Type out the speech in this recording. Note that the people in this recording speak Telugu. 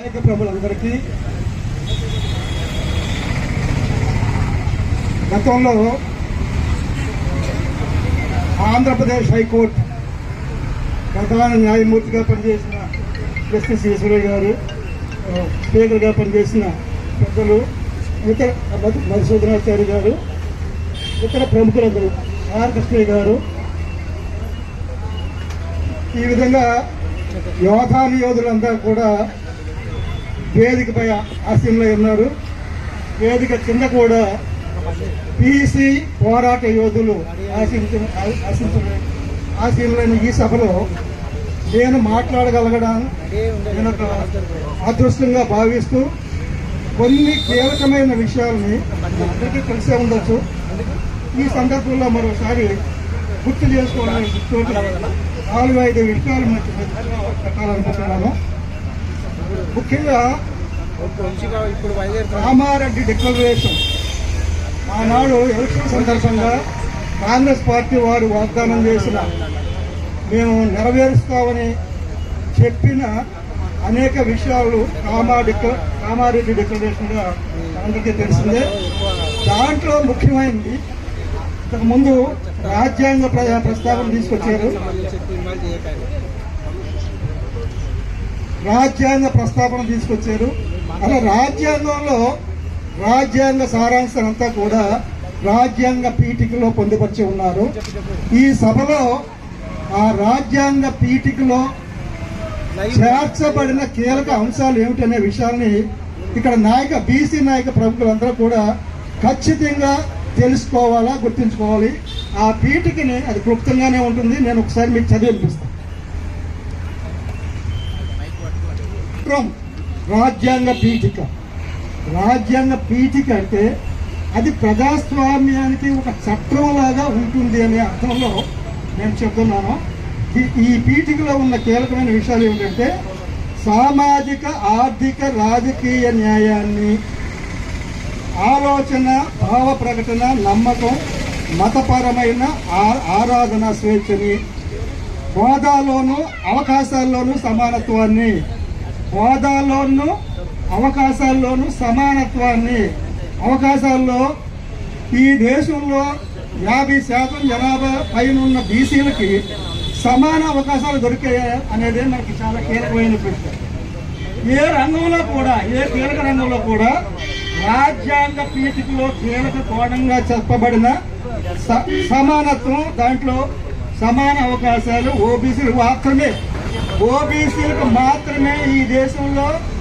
నాయక ప్రభులందరికీ గతంలో ఆంధ్రప్రదేశ్ హైకోర్టు ప్రధాన న్యాయమూర్తిగా పనిచేసిన జస్టిస్ ఈశ్వరయ్య గారు, స్పీకర్గా పనిచేసిన పెద్దలు ఇతర మధుసూదనాచారి గారు, ఇతర ప్రముఖులందరూ ఆర్ కృష్ణయ్య గారు, ఈ విధంగా యోధులందరూ కూడా వేదికపై ఆశీనులై ఉన్నారు. వేదిక కింద కూడా పీసీ పోరాట యోధులు ఆశీనులైన ఈ సభలో నేను మాట్లాడగలగడం నేను ఒక అదృష్టంగా భావిస్తూ కొన్ని కీలకమైన విషయాలని అందరికీ తెలిసే ఉండొచ్చు. ఈ సందర్భంలో మరోసారి గుర్తు చేసుకోవాలని గుర్తు 4-5 విషయాలు పెట్టాలనుకుంటున్నాను. ముఖ్యంగా రామారెడ్డి డిక్లరేషన్ ఆనాడు ఎలక్షన్ సందర్భంగా కాంగ్రెస్ పార్టీ వారు వాగ్దానం చేసిన, మేము నెరవేరుస్తామని చెప్పిన అనేక విషయాలు రామారెడ్డి డిక్లరేషన్గా అందరికీ తెలిసిందే. దాంట్లో ముఖ్యమైనది ఇంతకుముందు రాజ్యాంగ ప్రస్తావన తీసుకొచ్చారు. అలా రాజ్యాంగంలో రాజ్యాంగ సారాంశం అంతా కూడా రాజ్యాంగ పీఠికలో పొందుపరిచి ఉన్నారు. ఈ సభలో ఆ రాజ్యాంగ పీఠికలో చేర్చబడిన కీలక అంశాలు ఏమిటనే విషయాన్ని ఇక్కడ బీసీ నాయక ప్రముఖులందరూ కూడా ఖచ్చితంగా తెలుసుకోవాలా, గుర్తుంచుకోవాలి. ఆ పీఠికని అది క్లుప్తంగానే ఉంటుంది. నేను ఒకసారి మీకు చదివి వినిపిస్తాను. రాజ్యాంగ పీఠిక అంటే అది ప్రజాస్వామ్యానికి ఒక చట్టంలాగా ఉంటుంది అనే అర్థంలో నేను చెప్తున్నాను. ఈ పీఠికలో ఉన్న కీలకమైన విషయాలు ఏమిటంటే సామాజిక, ఆర్థిక, రాజకీయ న్యాయాన్ని, ఆలోచన, భావ ప్రకటన, నమ్మకం, మతపరమైన ఆరాధన స్వేచ్ఛని, హోదాలోను అవకాశాల్లోనూ సమానత్వాన్ని, అవకాశాల్లో ఈ దేశంలో 50% జనాభా పైన బీసీలకి సమాన అవకాశాలు దొరికాయి అనేది మనకి చాలా కీలకమైన ప్రశ్న. ఏ కీలక రంగంలో కూడా రాజ్యాంగ పీఠికలో కీలక కోణంగా చెప్పబడిన సమానత్వం, దాంట్లో సమాన అవకాశాలు ఓబీసీలకు మాత్రమే ఈ దేశంలో